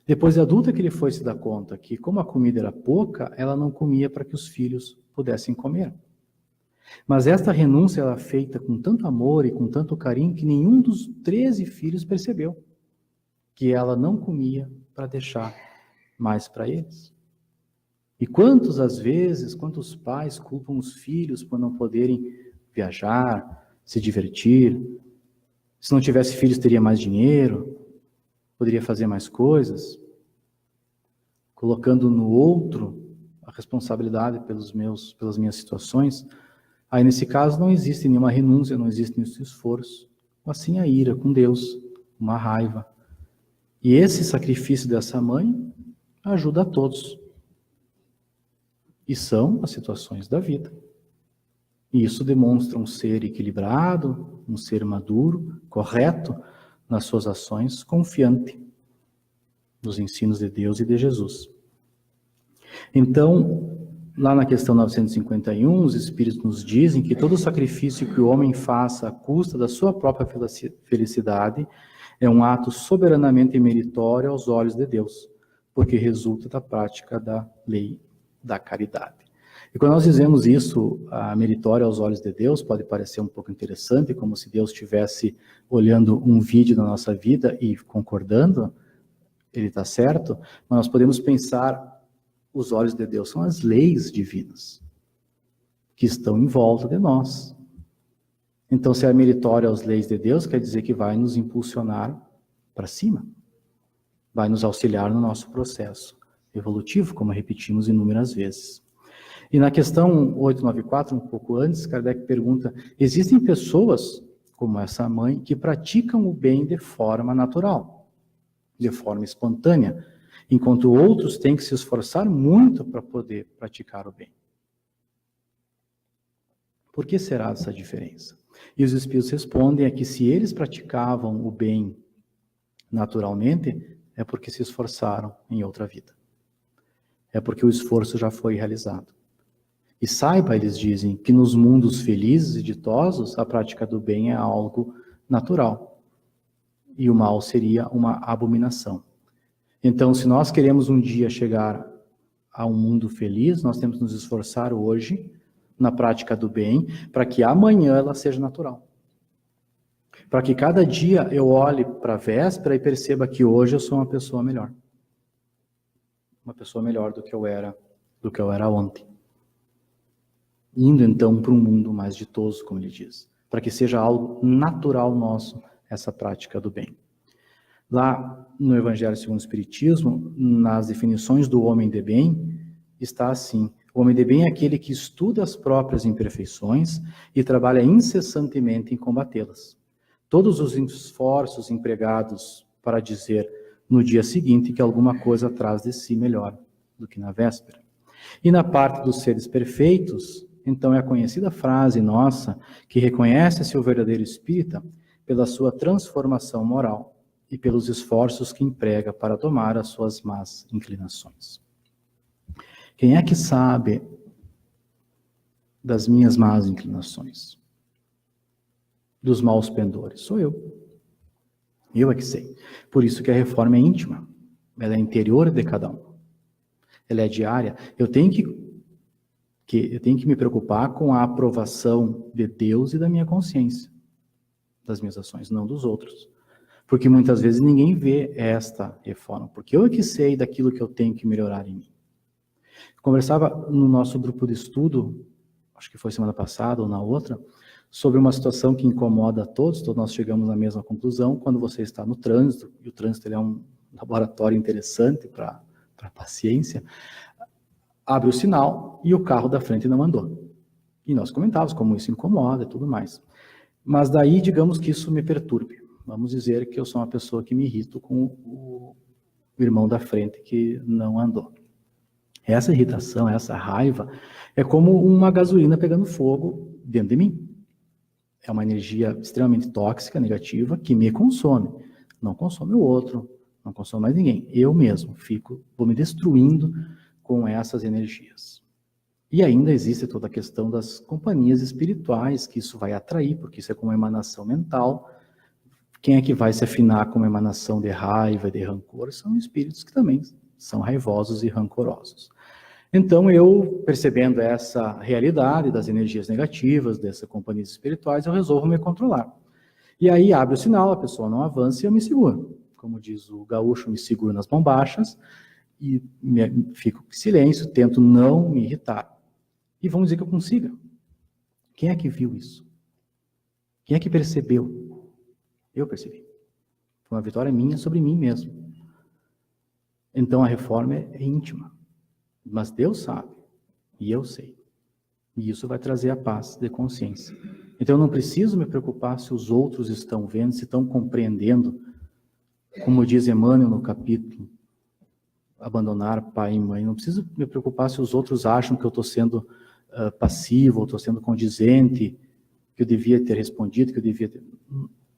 Depois de adulta que ele foi se dar conta que, como a comida era pouca, ela não comia para que os filhos pudessem comer. Mas esta renúncia era feita com tanto amor e com tanto carinho que nenhum dos 13 filhos percebeu que ela não comia para deixar mais para eles. E quantos pais culpam os filhos por não poderem viajar, se divertir? Se não tivesse filhos, teria mais dinheiro, poderia fazer mais coisas, colocando no outro a responsabilidade pelas minhas situações. Aí, nesse caso, não existe nenhuma renúncia, não existe nenhum esforço, mas sim a ira com Deus, uma raiva. E esse sacrifício dessa mãe ajuda a todos. E são as situações da vida. E isso demonstra um ser equilibrado, um ser maduro, correto nas suas ações, confiante nos ensinos de Deus e de Jesus. Então, lá na questão 951, os Espíritos nos dizem que todo sacrifício que o homem faça à custa da sua própria felicidade é um ato soberanamente meritório aos olhos de Deus, porque resulta da prática da lei da caridade. E quando nós dizemos isso, meritório aos olhos de Deus, pode parecer um pouco interessante, como se Deus estivesse olhando um vídeo da nossa vida e concordando, ele está certo, mas nós podemos pensar, os olhos de Deus são as leis divinas, que estão em volta de nós. Então, se é meritório às leis de Deus, quer dizer que vai nos impulsionar para cima, vai nos auxiliar no nosso processo evolutivo, como repetimos inúmeras vezes. E na questão 894, um pouco antes, Kardec pergunta: existem pessoas, como essa mãe, que praticam o bem de forma natural, de forma espontânea, enquanto outros têm que se esforçar muito para poder praticar o bem. Por que será essa diferença? E os Espíritos respondem que se eles praticavam o bem naturalmente, é porque se esforçaram em outra vida. É porque o esforço já foi realizado. E saiba, eles dizem, que nos mundos felizes e ditosos, a prática do bem é algo natural. E o mal seria uma abominação. Então, se nós queremos um dia chegar a um mundo feliz, nós temos que nos esforçar hoje na prática do bem, para que amanhã ela seja natural. Para que cada dia eu olhe para a véspera e perceba que hoje eu sou uma pessoa melhor. Uma pessoa melhor do que eu era ontem. Indo então para um mundo mais ditoso, como ele diz. Para que seja algo natural nosso, essa prática do bem. Lá no Evangelho segundo o Espiritismo, nas definições do homem de bem, está assim: o homem de bem é aquele que estuda as próprias imperfeições e trabalha incessantemente em combatê-las. Todos os esforços empregados para dizer no dia seguinte que alguma coisa traz de si melhor do que na véspera. E na parte dos seres perfeitos, então é a conhecida frase nossa que reconhece-se o verdadeiro espírita pela sua transformação moral e pelos esforços que emprega para domar as suas más inclinações. Quem é que sabe das minhas más inclinações? Dos maus pendores? Sou eu. Eu é que sei. Por isso que a reforma é íntima. Ela é interior de cada um. ela é diária. Eu tenho que me preocupar com a aprovação de Deus e da minha consciência, das minhas ações, não dos outros. Porque muitas vezes ninguém vê esta reforma, porque eu é que sei daquilo que eu tenho que melhorar em mim. Conversava no nosso grupo de estudo, acho que foi semana passada ou na outra, sobre uma situação que incomoda a todos nós chegamos à mesma conclusão, quando você está no trânsito, e o trânsito ele é um laboratório interessante para a paciência, abre o sinal e o carro da frente não andou. E nós comentávamos como isso incomoda e tudo mais. Mas daí, digamos que isso me perturbe. Vamos dizer que eu sou uma pessoa que me irrito com o irmão da frente que não andou. Essa irritação, essa raiva, é como uma gasolina pegando fogo dentro de mim. É uma energia extremamente tóxica, negativa, que me consome. Não consome o outro, não consome mais ninguém. Eu mesmo vou me destruindo com essas energias. E ainda existe toda a questão das companhias espirituais, que isso vai atrair, porque isso é como uma emanação mental. Quem é que vai se afinar com uma emanação de raiva e de rancor? São espíritos que também são raivosos e rancorosos. Então, eu, percebendo essa realidade das energias negativas, dessas companhias espirituais, eu resolvo me controlar. E aí abre o sinal, a pessoa não avança e eu me seguro. Como diz o gaúcho, me seguro nas bombachas e fico em silêncio, tento não me irritar. E vamos dizer que eu consiga. Quem é que viu isso? Quem é que percebeu? Eu percebi. Foi uma vitória minha sobre mim mesmo. Então a reforma é íntima. Mas Deus sabe, e eu sei. E isso vai trazer a paz de consciência. Então eu não preciso me preocupar se os outros estão vendo, se estão compreendendo. Como diz Emmanuel no capítulo, abandonar pai e mãe. Não preciso me preocupar se os outros acham que eu estou sendo passivo, ou estou sendo condizente, que eu devia ter respondido, que eu devia ter...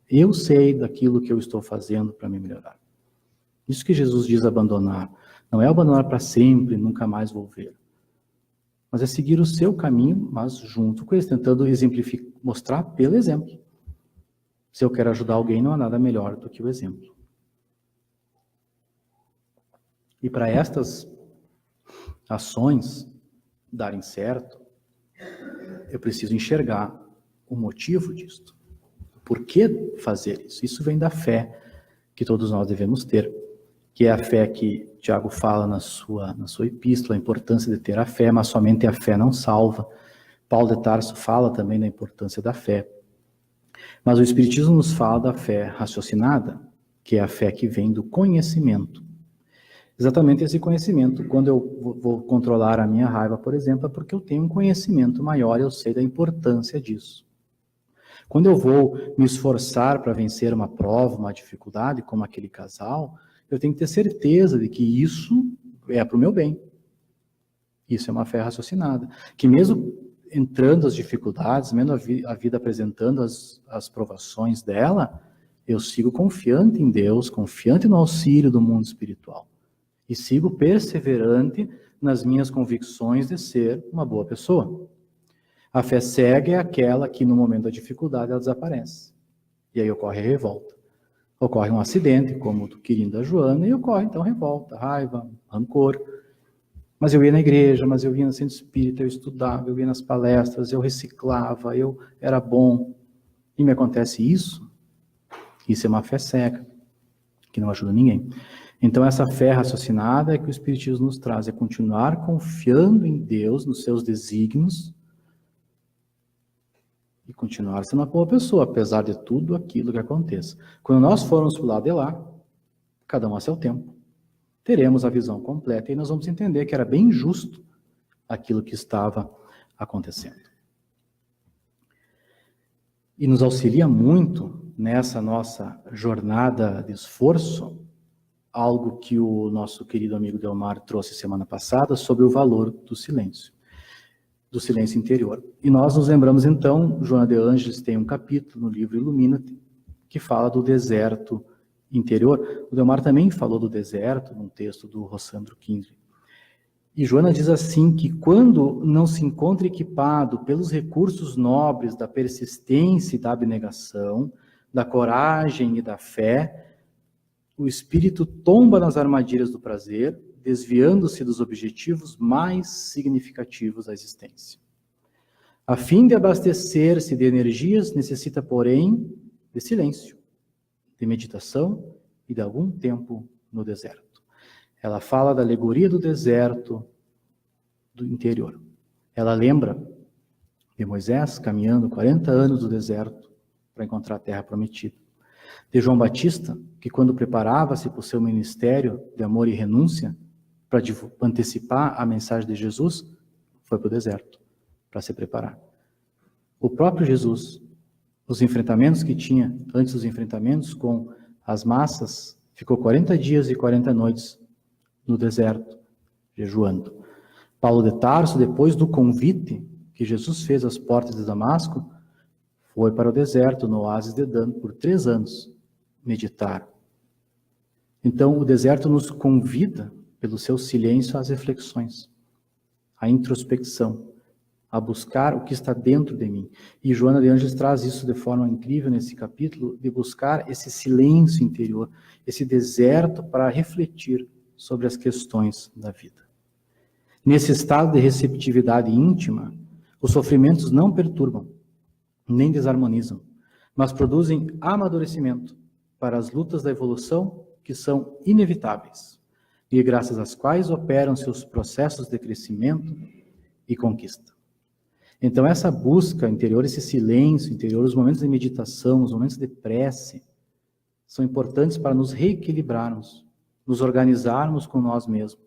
Eu sei daquilo que eu estou fazendo para me melhorar. Isso que Jesus diz abandonar. Não é abandonar para sempre, nunca mais volver. Mas é seguir o seu caminho, mas junto com eles, tentando exemplificar, mostrar pelo exemplo. Se eu quero ajudar alguém, não há nada melhor do que o exemplo. E para estas ações darem certo, eu preciso enxergar o motivo disto. Por que fazer isso? Isso vem da fé que todos nós devemos ter, que é a fé que Tiago fala na sua epístola, a importância de ter a fé, mas somente a fé não salva. Paulo de Tarso fala também da importância da fé. Mas o Espiritismo nos fala da fé raciocinada, que é a fé que vem do conhecimento. Exatamente esse conhecimento. Quando eu vou controlar a minha raiva, por exemplo, é porque eu tenho um conhecimento maior e eu sei da importância disso. Quando eu vou me esforçar para vencer uma prova, uma dificuldade, como aquele casal, eu tenho que ter certeza de que isso é para o meu bem. Isso é uma fé raciocinada. Que mesmo entrando as dificuldades, mesmo a vida apresentando as provações dela, eu sigo confiante em Deus, confiante no auxílio do mundo espiritual. E sigo perseverante nas minhas convicções de ser uma boa pessoa. A fé cega é aquela que no momento da dificuldade ela desaparece. E aí ocorre a revolta. Ocorre um acidente, como o do Quirino da Joana, e ocorre então revolta, raiva, rancor. Mas eu ia na igreja, mas eu ia no centro espírita, eu estudava, eu ia nas palestras, eu reciclava, eu era bom. E me acontece isso? Isso é uma fé cega, que não ajuda ninguém. Então essa fé raciocinada é que o Espiritismo nos traz, é continuar confiando em Deus, nos seus desígnios, e continuar sendo uma boa pessoa, apesar de tudo aquilo que aconteça. Quando nós formos para o lado de lá, cada um a seu tempo, teremos a visão completa e nós vamos entender que era bem justo aquilo que estava acontecendo. E nos auxilia muito nessa nossa jornada de esforço, algo que o nosso querido amigo Delmar trouxe semana passada sobre o valor do silêncio interior. E nós nos lembramos então, Joana de Ângeles tem um capítulo no livro Ilumina-te, que fala do deserto interior. O Delmar também falou do deserto, num texto do Rossandro Kindle. E Joana diz assim, que quando não se encontra equipado pelos recursos nobres da persistência e da abnegação, da coragem e da fé, o espírito tomba nas armadilhas do prazer, desviando-se dos objetivos mais significativos da existência. A fim de abastecer-se de energias, necessita, porém, de silêncio, de meditação e de algum tempo no deserto. Ela fala da alegoria do deserto do interior. Ela lembra de Moisés caminhando 40 anos no deserto para encontrar a terra prometida. De João Batista, que quando preparava-se para o seu ministério de amor e renúncia, para antecipar a mensagem de Jesus, foi para o deserto, para se preparar. O próprio Jesus, os enfrentamentos que tinha, antes dos enfrentamentos com as massas, ficou 40 dias e 40 noites no deserto, jejuando. Paulo de Tarso, depois do convite que Jesus fez às portas de Damasco, foi para o deserto, no oásis de Dan, por 3 anos, meditar. Então, o deserto nos convida, pelo seu silêncio, às reflexões, à introspecção, a buscar o que está dentro de mim. E Joana de Ângeles traz isso de forma incrível nesse capítulo, de buscar esse silêncio interior, esse deserto para refletir sobre as questões da vida. Nesse estado de receptividade íntima, os sofrimentos não perturbam, nem desarmonizam, mas produzem amadurecimento para as lutas da evolução que são inevitáveis e graças às quais operam seus processos de crescimento e conquista. Então essa busca interior, esse silêncio interior, os momentos de meditação, os momentos de prece, são importantes para nos reequilibrarmos, nos organizarmos com nós mesmos.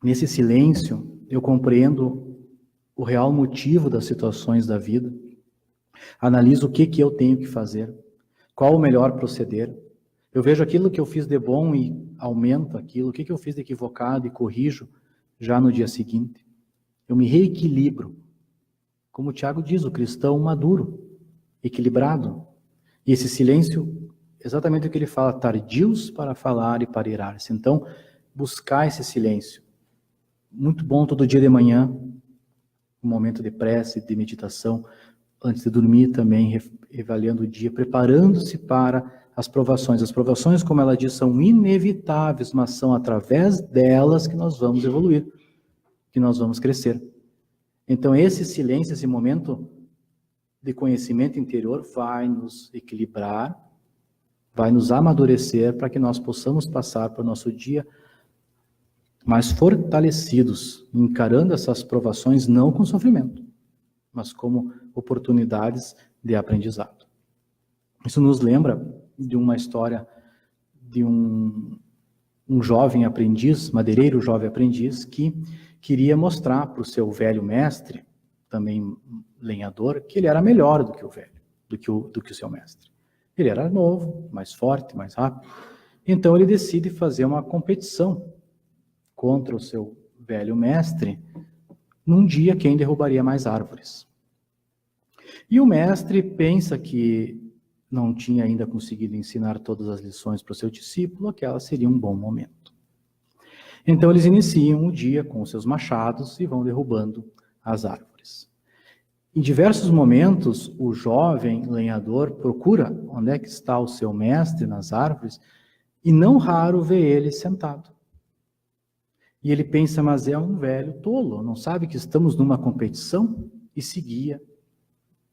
Nesse silêncio, eu compreendo o real motivo das situações da vida, analiso o que eu tenho que fazer, qual o melhor proceder. Eu vejo aquilo que eu fiz de bom e aumento aquilo, o que eu fiz de equivocado e corrijo já no dia seguinte. Eu me reequilibro. Como o Tiago diz, o cristão maduro, equilibrado. E esse silêncio, exatamente o que ele fala, tardios para falar e para irar-se. Então, buscar esse silêncio. Muito bom todo dia de manhã, um momento de prece, de meditação, antes de dormir também, avaliando o dia, preparando-se para as provações. As provações, como ela diz, são inevitáveis, mas são através delas que nós vamos evoluir, que nós vamos crescer. Então esse silêncio, esse momento de conhecimento interior vai nos equilibrar, vai nos amadurecer para que nós possamos passar para o nosso dia mais fortalecidos, encarando essas provações não com sofrimento, mas como oportunidades de aprendizado. Isso nos lembra de uma história de um jovem aprendiz, madeireiro jovem aprendiz, que queria mostrar para o seu velho mestre, também lenhador, que ele era melhor do que o velho, do que o seu mestre. Ele era novo, mais forte, mais rápido. Então ele decide fazer uma competição contra o seu velho mestre, num dia quem derrubaria mais árvores. E o mestre pensa que não tinha ainda conseguido ensinar todas as lições para o seu discípulo, aquela seria um bom momento. Então eles iniciam o dia com os seus machados e vão derrubando as árvores. Em diversos momentos, o jovem lenhador procura onde é que está o seu mestre nas árvores e não raro vê ele sentado. E ele pensa, mas é um velho tolo, não sabe que estamos numa competição? E seguia,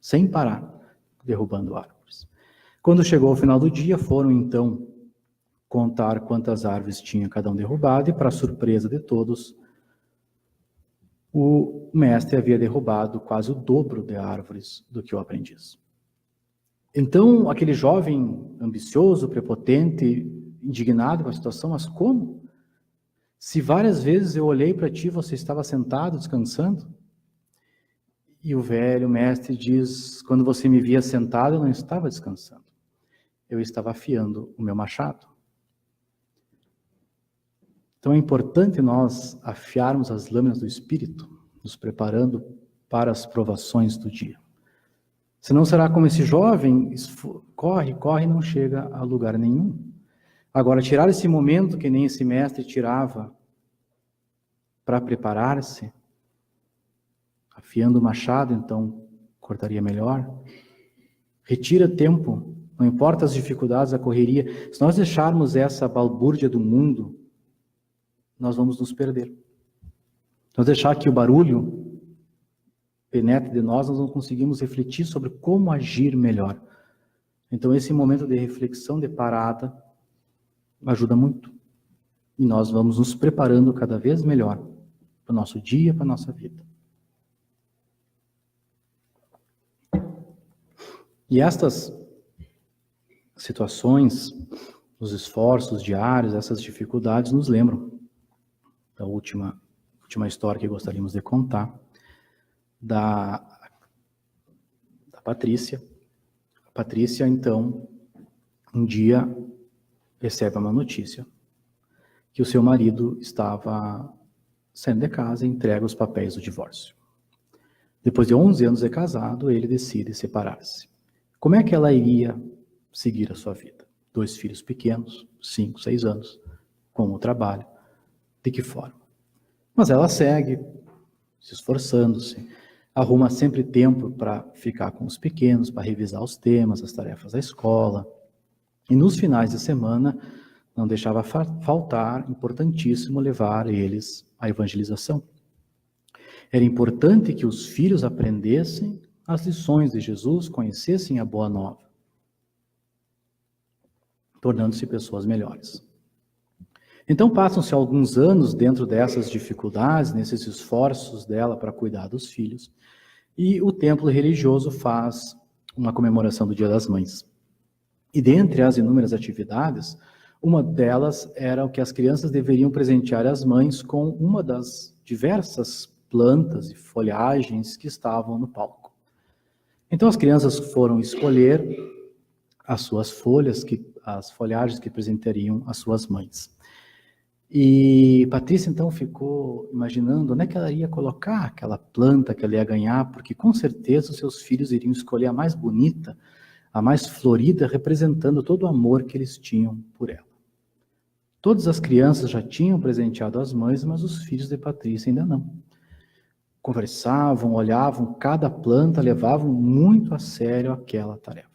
sem parar, derrubando árvores. Quando chegou ao final do dia, foram então contar quantas árvores tinha cada um derrubado, e para surpresa de todos, o mestre havia derrubado quase o dobro de árvores do que o aprendiz. Então, aquele jovem ambicioso, prepotente, indignado com a situação, mas como? Se várias vezes eu olhei para ti, você estava sentado, descansando? E o velho mestre diz, quando você me via sentado, eu não estava descansando. Eu estava afiando o meu machado. Então é importante nós afiarmos as lâminas do Espírito, nos preparando para as provações do dia. Senão será como esse jovem, corre e não chega a lugar nenhum. Agora, tirar esse momento que nem esse mestre tirava para preparar-se, afiando o machado, então cortaria melhor. Retira tempo Não importa as dificuldades, a correria. Se nós deixarmos essa balbúrdia do mundo, nós vamos nos perder. Se nós deixar que o barulho penetre de nós não conseguimos refletir sobre como agir melhor. Então, esse momento de reflexão, de parada, ajuda muito. E nós vamos nos preparando cada vez melhor para o nosso dia, para a nossa vida. E estas situações, os esforços diários, essas dificuldades nos lembram da última história que gostaríamos de contar, da Patrícia. A Patrícia, então, um dia recebe uma notícia que o seu marido estava saindo de casa e entrega os papéis do divórcio. Depois de 11 anos de casado, ele decide separar-se. Como é que ela iria seguir a sua vida? 2 filhos pequenos, 5, 6 anos, com o trabalho. De que forma? Mas ela segue, se esforçando-se, arruma sempre tempo para ficar com os pequenos, para revisar os temas, as tarefas da escola. E nos finais de semana, não deixava faltar, importantíssimo, levar eles à evangelização. Era importante que os filhos aprendessem as lições de Jesus, conhecessem a Boa Nova, tornando-se pessoas melhores. Então passam-se alguns anos dentro dessas dificuldades, nesses esforços dela para cuidar dos filhos, e o templo religioso faz uma comemoração do Dia das Mães. E dentre as inúmeras atividades, uma delas era o que as crianças deveriam presentear as mães com uma das diversas plantas e folhagens que estavam no palco. Então as crianças foram escolher as suas folhas, as folhagens que presentariam as suas mães. E Patrícia então ficou imaginando onde é que ela ia colocar aquela planta que ela ia ganhar, porque com certeza os seus filhos iriam escolher a mais bonita, a mais florida, representando todo o amor que eles tinham por ela. Todas as crianças já tinham presenteado as mães, mas os filhos de Patrícia ainda não. Conversavam, olhavam cada planta, levavam muito a sério aquela tarefa.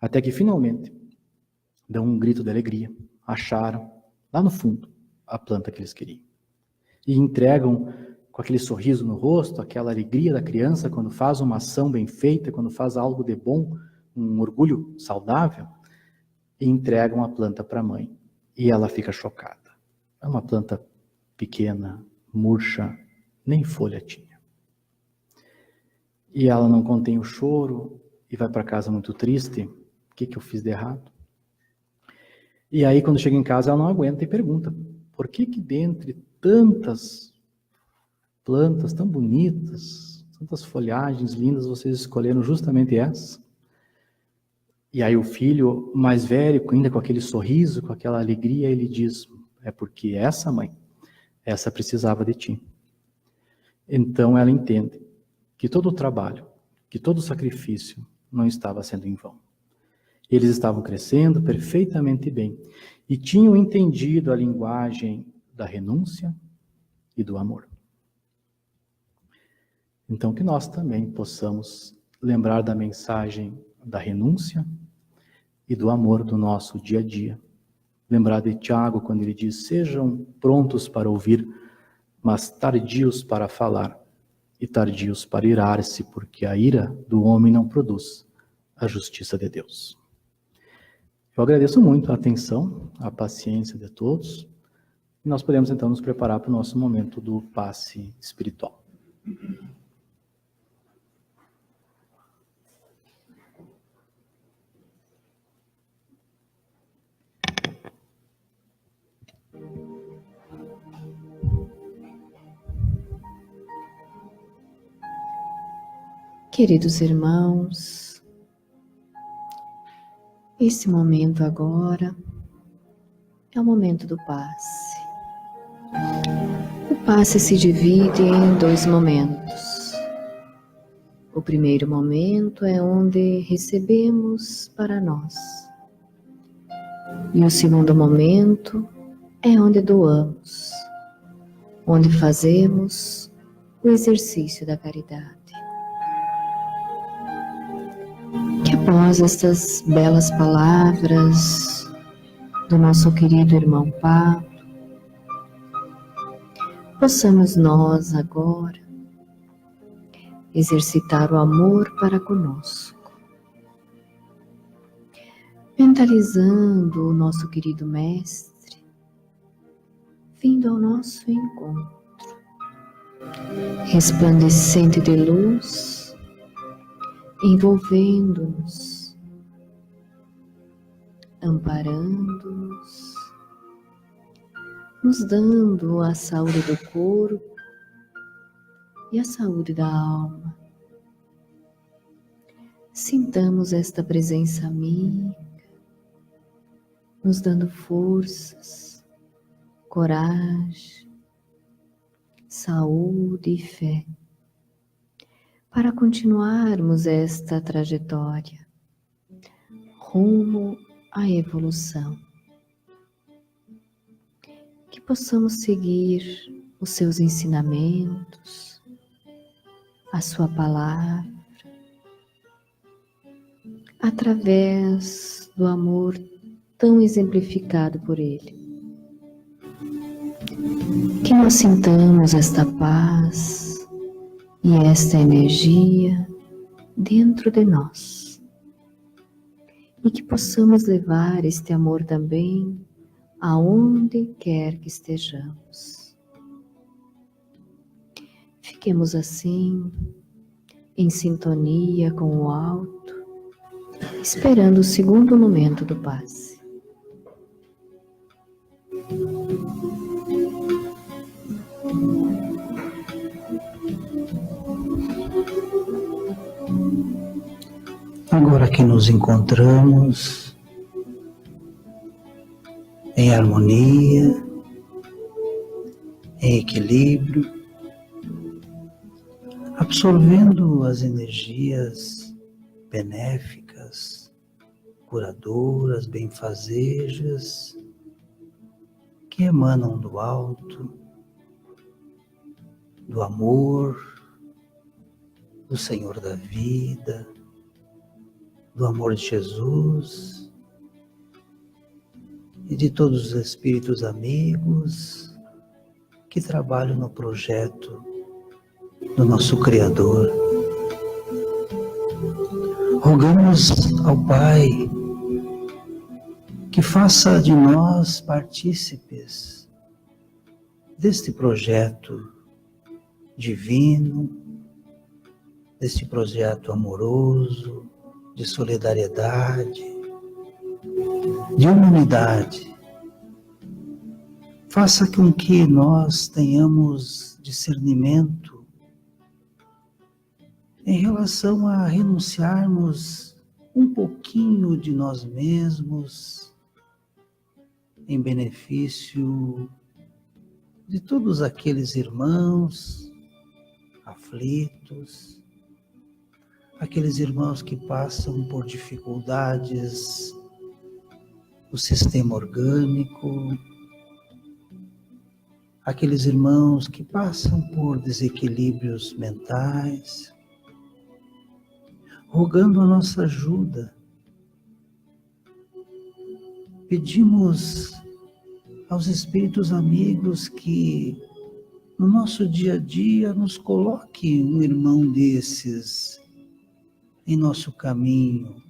Até que finalmente dão um grito de alegria, acharam lá no fundo a planta que eles queriam. E entregam com aquele sorriso no rosto, aquela alegria da criança quando faz uma ação bem feita, quando faz algo de bom, um orgulho saudável, e entregam a planta para a mãe. E ela fica chocada. É uma planta pequena, murcha, nem folha tinha. E ela não contém o choro e vai para casa muito triste. O que eu fiz de errado? E aí, quando chega em casa, ela não aguenta e pergunta: por que dentre tantas plantas tão bonitas, tantas folhagens lindas, vocês escolheram justamente essa? E aí o filho mais velho, ainda com aquele sorriso, com aquela alegria, ele diz: é porque essa mãe, essa precisava de ti. Então ela entende que todo o trabalho, que todo o sacrifício não estava sendo em vão. Eles estavam crescendo perfeitamente bem e tinham entendido a linguagem da renúncia e do amor. Então que nós também possamos lembrar da mensagem da renúncia e do amor do nosso dia a dia. Lembrar de Tiago quando ele diz: sejam prontos para ouvir, mas tardios para falar e tardios para irar-se, porque a ira do homem não produz a justiça de Deus. Eu agradeço muito a atenção, a paciência de todos, e nós podemos então nos preparar para o nosso momento do passe espiritual. Queridos irmãos, esse momento agora é o momento do passe. O passe se divide em 2 momentos. O primeiro momento é onde recebemos para nós. E o segundo momento é onde doamos, onde fazemos o exercício da caridade. Que a após estas belas palavras do nosso querido irmão Pablo, possamos nós agora exercitar o amor para conosco, mentalizando o nosso querido Mestre vindo ao nosso encontro, resplandecente de luz, envolvendo-nos, amparando-nos, nos dando a saúde do corpo e a saúde da alma. Sintamos esta presença amiga, nos dando forças, coragem, saúde e fé, para continuarmos esta trajetória rumo à evolução. Que possamos seguir os seus ensinamentos, a sua palavra, através do amor tão exemplificado por Ele. Que nós sintamos esta paz e esta energia dentro de nós. E que possamos levar este amor também aonde quer que estejamos. Fiquemos assim, em sintonia com o alto, esperando o segundo momento do passe. Agora que nos encontramos em harmonia, em equilíbrio, absorvendo as energias benéficas, curadoras, benfazejas, que emanam do alto, do amor, do Senhor da vida, do amor de Jesus e de todos os espíritos amigos que trabalham no projeto do nosso Criador. Rogamos ao Pai que faça de nós partícipes deste projeto divino, deste projeto amoroso, de solidariedade, de humanidade. Faça com que nós tenhamos discernimento em relação a renunciarmos um pouquinho de nós mesmos em benefício de todos aqueles irmãos aflitos, aqueles irmãos que passam por dificuldades no sistema orgânico, aqueles irmãos que passam por desequilíbrios mentais, rogando a nossa ajuda. Pedimos aos espíritos amigos que no nosso dia a dia nos coloque um irmão desses em nosso caminho,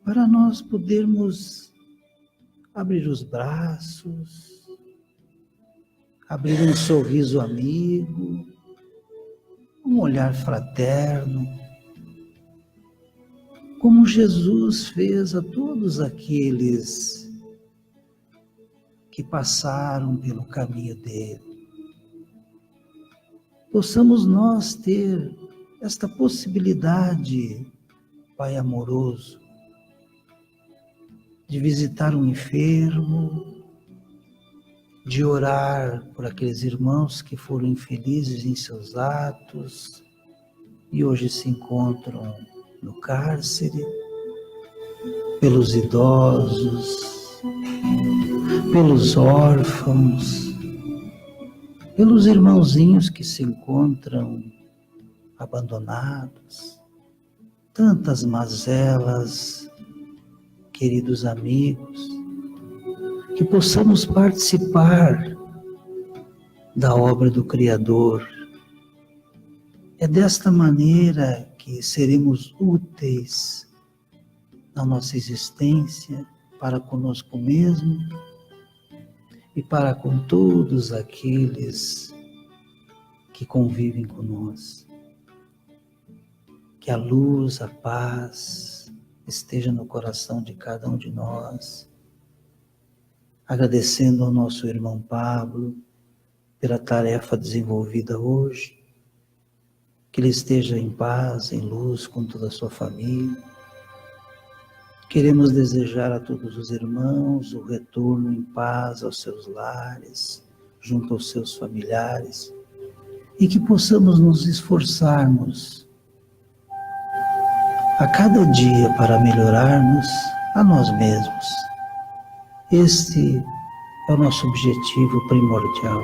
para nós podermos abrir os braços, abrir um sorriso amigo, um olhar fraterno, como Jesus fez a todos aqueles que passaram pelo caminho dele. Possamos nós ter esta possibilidade, Pai amoroso, de visitar um enfermo, de orar por aqueles irmãos que foram infelizes em seus atos e hoje se encontram no cárcere, pelos idosos, pelos órfãos, pelos irmãozinhos que se encontram abandonados, tantas mazelas, queridos amigos, que possamos participar da obra do Criador. É desta maneira que seremos úteis na nossa existência para conosco mesmo e para com todos aqueles que convivem conosco. Que a luz, a paz esteja no coração de cada um de nós. Agradecendo ao nosso irmão Pablo pela tarefa desenvolvida hoje. Que ele esteja em paz, em luz com toda a sua família. Queremos desejar a todos os irmãos o retorno em paz aos seus lares, junto aos seus familiares, e que possamos nos esforçarmos a cada dia para melhorarmos a nós mesmos. Este é o nosso objetivo primordial.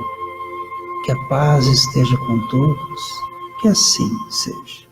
Que a paz esteja com todos, que assim seja.